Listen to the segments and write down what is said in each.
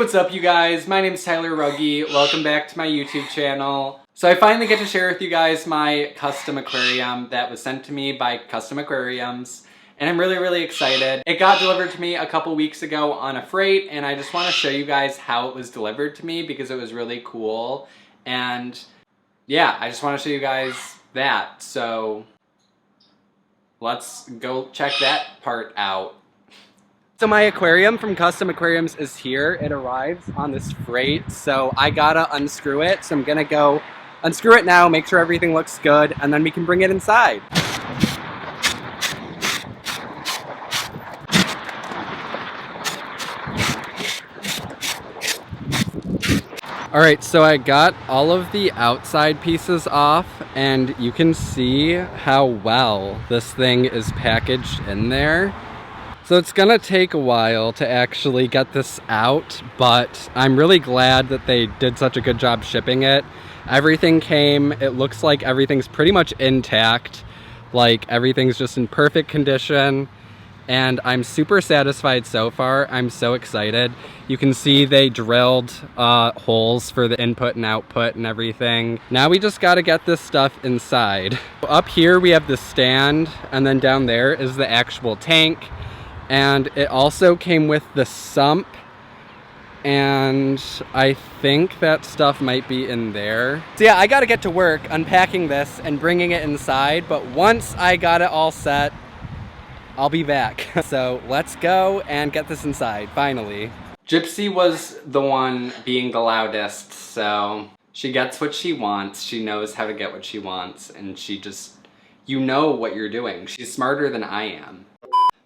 what's up you guys? My name is Tyler Rugge. Welcome back to my YouTube channel. So I finally get to share with you guys my custom aquarium that was sent to me by Custom Aquariums. And I'm really excited. It got delivered to me a couple weeks ago on a freight, and I just want to show you guys how it was delivered to me because it was really cool. And yeah, I just want to show you guys that. So let's go check that part out. So my aquarium from Custom Aquariums is here. It arrives on this freight, so I gotta unscrew it. So I'm gonna go unscrew it now, make sure everything looks good, and then we can bring it inside. Alright, so I got all of the outside pieces off, and you can see how well this thing is packaged in there. So it's gonna take a while to actually get this out, but I'm really glad that they did such a good job shipping it. Everything came, it looks like everything's pretty much intact, like everything's just in perfect condition, and I'm super satisfied so far. I'm so excited. You can see they drilled holes for the input and output and everything. Now we just gotta get this stuff inside. Up here we have the stand, and then down there is the actual tank. And it also came with the sump, and I think that stuff might be in there. So yeah, I gotta get to work unpacking this and bringing it inside, but once I got it all set, I'll be back. So let's go and get this inside, finally. Gypsy was the one being the loudest, so she gets what she wants. She knows how to get what she wants, and she just, you know what you're doing. She's smarter than I am.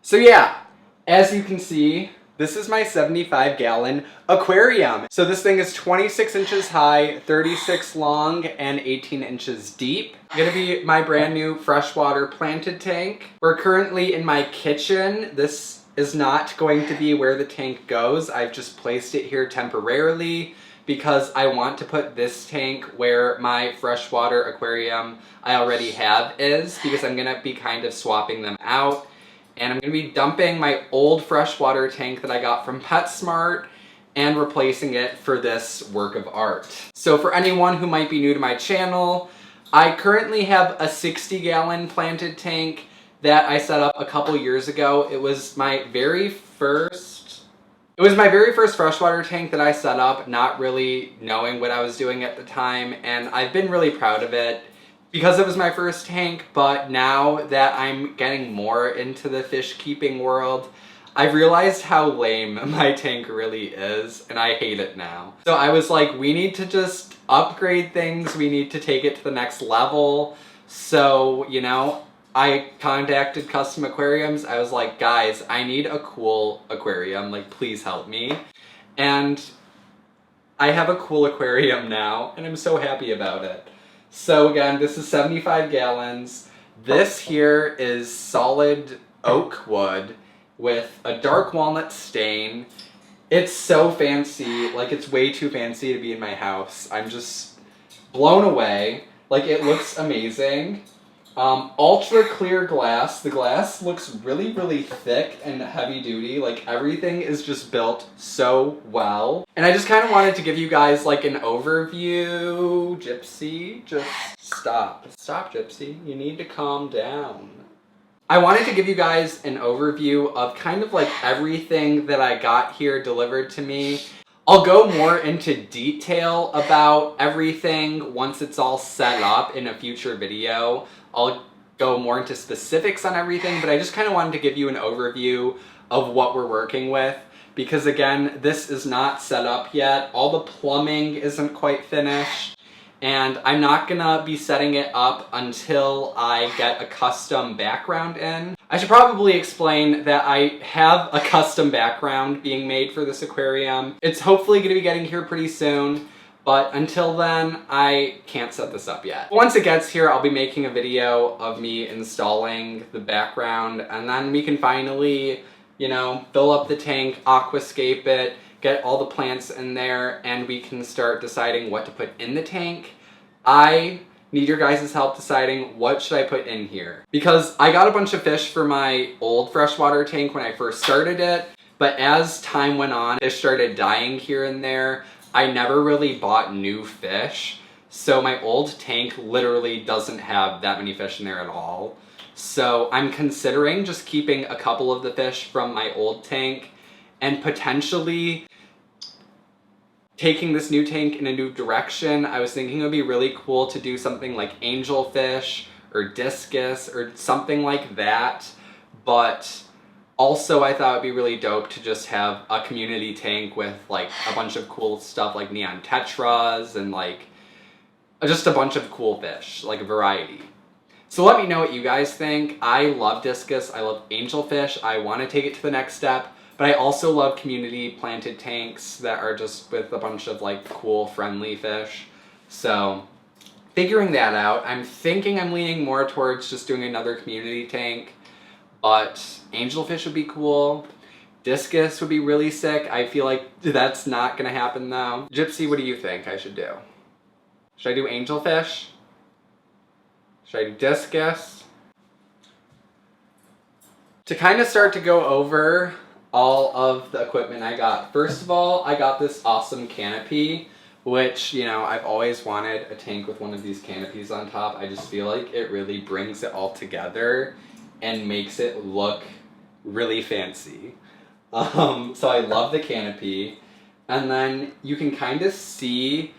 So yeah. As you can see, this is my 75-gallon aquarium. So this thing is 26 inches high, 36 long, and 18 inches deep. It's gonna be my brand new freshwater planted tank. We're currently in my kitchen. This is not going to be where the tank goes. I've just placed it here temporarily because I want to put this tank where my freshwater aquarium I already have is, because I'm gonna be kind of swapping them out. And I'm going to be dumping my old freshwater tank that I got from PetSmart and replacing it for this work of art. So for anyone who might be new to my channel, I currently have a 60-gallon planted tank that I set up a couple years ago. It was my very first freshwater tank that I set up, not really knowing what I was doing at the time, and I've been really proud of it. Because it was my first tank, but now that I'm getting more into the fish keeping world, I've realized how lame my tank really is, and I hate it now. So I was like, we need to just upgrade things, we need to take it to the next level. So, you know, I contacted Custom Aquariums. I was like, guys, I need a cool aquarium, like please help me. And I have a cool aquarium now, and I'm so happy about it. So again, this is 75 gallons. This here is solid oak wood with a dark walnut stain. It's so fancy, like it's way too fancy to be in my house. I'm just blown away. Like it looks amazing. Ultra clear glass. The glass looks really thick and heavy duty. Like everything is just built so well. And I just kind of wanted to give you guys like an overview. Gypsy, just stop. Stop, Gypsy. You need to calm down. I wanted to give you guys an overview of kind of like everything that I got here delivered to me. I'll go more into detail about everything once it's all set up in a future video. I'll go more into specifics on everything, but I just kind of wanted to give you an overview of what we're working with, because again, this is not set up yet. All the plumbing isn't quite finished, and I'm not gonna be setting it up until I get a custom background in. I should probably explain that I have a custom background being made for this aquarium. It's hopefully gonna be getting here pretty soon. But until then, I can't set this up yet. Once it gets here, I'll be making a video of me installing the background, and then we can finally, you know, fill up the tank, aquascape it, get all the plants in there, and we can start deciding what to put in the tank. I need your guys' help deciding what should I put in here. Because I got a bunch of fish for my old freshwater tank when I first started it, But as time went on, fish started dying here and there. I never really bought new fish. So my old tank literally doesn't have that many fish in there at all. So I'm considering just keeping a couple of the fish from my old tank and potentially taking this new tank in a new direction. I was thinking it would be really cool to do something like angelfish or discus or something like that. But also I thought it'd be really dope to just have a community tank with like a bunch of cool stuff like neon tetras and like just a bunch of cool fish, like a variety. So let me know what you guys think. I love discus, I love angelfish, I want to take it to the next step, but I also love community planted tanks that are just with a bunch of like cool friendly fish. So figuring that out, I'm thinking I'm leaning more towards just doing another community tank, but angelfish would be cool. Discus would be really sick. I feel like that's not gonna happen though. Gypsy, what do you think I should do? Should I do angelfish? Should I do discus? To kind of start to go over all of the equipment I got. First of all, I got this awesome canopy, which, you know, I've always wanted a tank with one of these canopies on top. I just feel like it really brings it all together and makes it look really fancy. So I love the canopy. And then you can kind of see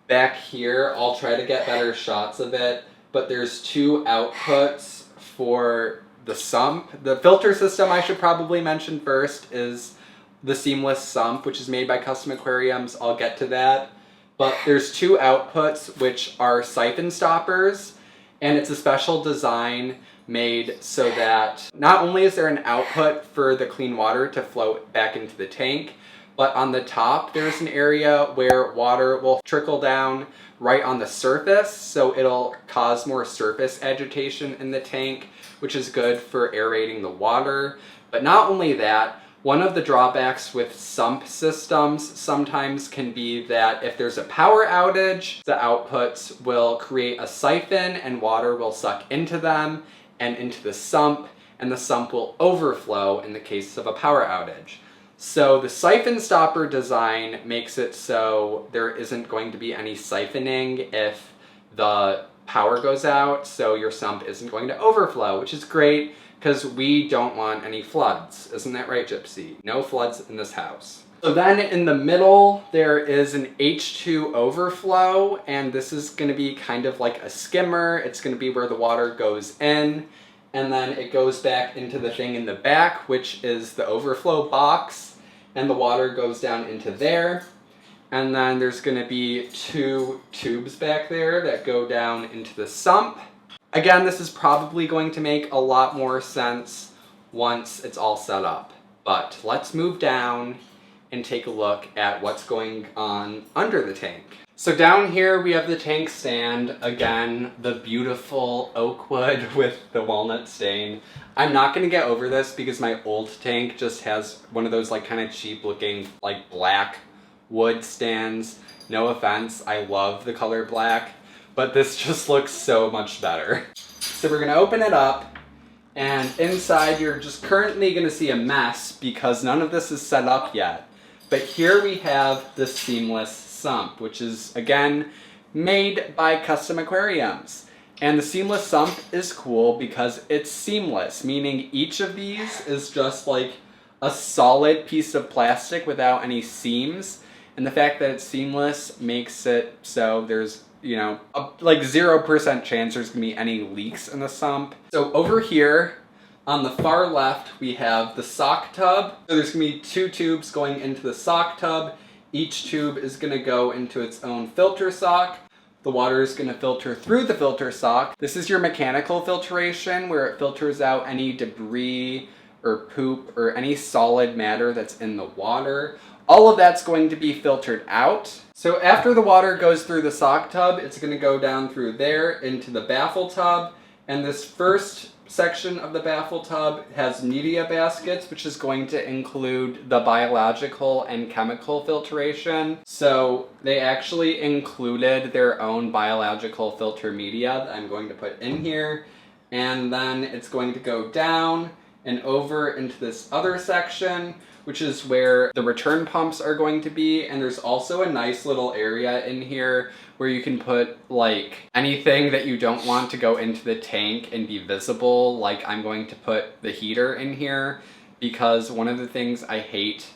back here, I'll try to get better shots of it, but there's two outputs for the sump. The filter system I should probably mention first is the seamless sump, which is made by Custom Aquariums. I'll get to that. But there's two outputs, which are siphon stoppers, and it's a special design made so that not only is there an output for the clean water to flow back into the tank, but on the top there's an area where water will trickle down right on the surface, so it'll cause more surface agitation in the tank, which is good for aerating the water. But not only that, one of the drawbacks with sump systems sometimes can be that if there's a power outage, the outputs will create a siphon and water will suck into them and into the sump, and the sump will overflow in the case of a power outage. So the siphon stopper design makes it so there isn't going to be any siphoning if the power goes out, so your sump isn't going to overflow, which is great because we don't want any floods. Isn't that right, Gypsy? No floods in this house. So then in the middle, there is an H2 overflow, and this is going to be kind of like a skimmer. It's going to be where the water goes in, and then it goes back into the thing in the back, which is the overflow box, and the water goes down into there. And then there's going to be two tubes back there that go down into the sump. Again, this is probably going to make a lot more sense once it's all set up. But let's move down and take a look at what's going on under the tank. So down here we have the tank stand. Again, the beautiful oak wood with the walnut stain. I'm not going to get over this because my old tank just has one of those like kind of cheap looking like black wood stands. No offense, I love the color black, but this just looks so much better. So we're going to open it up, and inside you're just currently going to see a mess because none of this is set up yet. But here we have the seamless sump, which is again made by Custom Aquariums. And the seamless sump is cool because it's seamless, meaning each of these is just like a solid piece of plastic without any seams. And the fact that it's seamless makes it so there's, you know, like 0% chance there's gonna be any leaks in the sump. So over here on the far left, we have the sock tub. So there's gonna be two tubes going into the sock tub. Each tube is gonna go into its own filter sock. The water is gonna filter through the filter sock. This is your mechanical filtration where it filters out any debris or poop or any solid matter that's in the water. All of that's going to be filtered out. So after the water goes through the sock tub, it's going to go down through there into the baffle tub. And this first section of the baffle tub has media baskets, which is going to include the biological and chemical filtration. So they actually included their own biological filter media that I'm going to put in here. And then it's going to go down and over into this other section, which is where the return pumps are going to be. And there's also a nice little area in here where you can put like anything that you don't want to go into the tank and be visible. Like I'm going to put the heater in here because one of the things I hate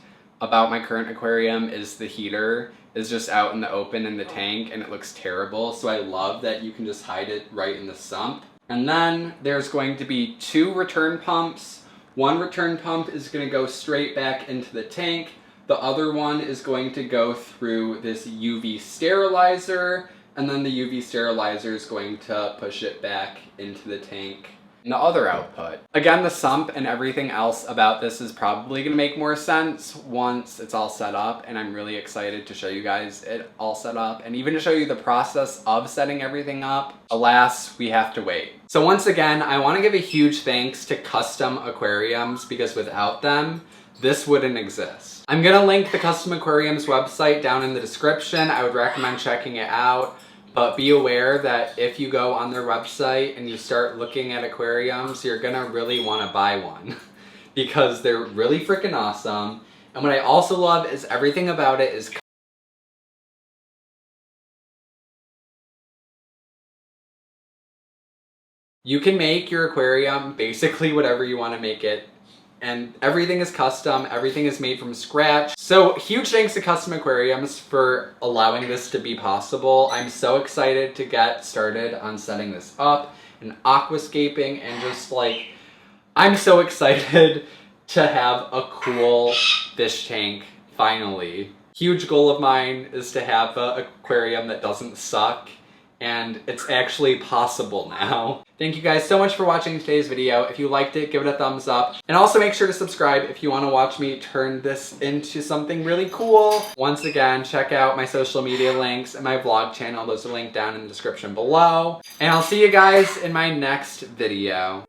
about my current aquarium is the heater is just out in the open in the tank and it looks terrible. So I love that you can just hide it right in the sump. And then there's going to be 2 return pumps. One return pump is going to go straight back into the tank. The other one is going to go through this UV sterilizer, and then the UV sterilizer is going to push it back into the tank and the other output. Again, the sump and everything else about this is probably going to make more sense once it's all set up, and I'm really excited to show you guys it all set up and even to show you the process of setting everything up. Alas, we have to wait. So once again, I want to give a huge thanks to Custom Aquariums because without them, this wouldn't exist. I'm gonna link the Custom Aquariums website down in the description. I would recommend checking it out, but be aware that if you go on their website and you start looking at aquariums, you're gonna really wanna buy one because they're really freaking awesome. And what I also love is everything about it is you can make your aquarium basically whatever you want to make it. And everything is custom, everything is made from scratch. So huge thanks to Custom Aquariums for allowing this to be possible. I'm so excited to get started on setting this up and aquascaping and just like, I'm so excited to have a cool fish tank finally. Huge goal of mine is to have an aquarium that doesn't suck, and it's actually possible now. Thank you guys so much for watching today's video. If you liked it, give it a thumbs up. And also make sure to subscribe if you want to watch me turn this into something really cool. Once again, check out my social media links and my vlog channel. Those are linked down in the description below. And I'll see you guys in my next video.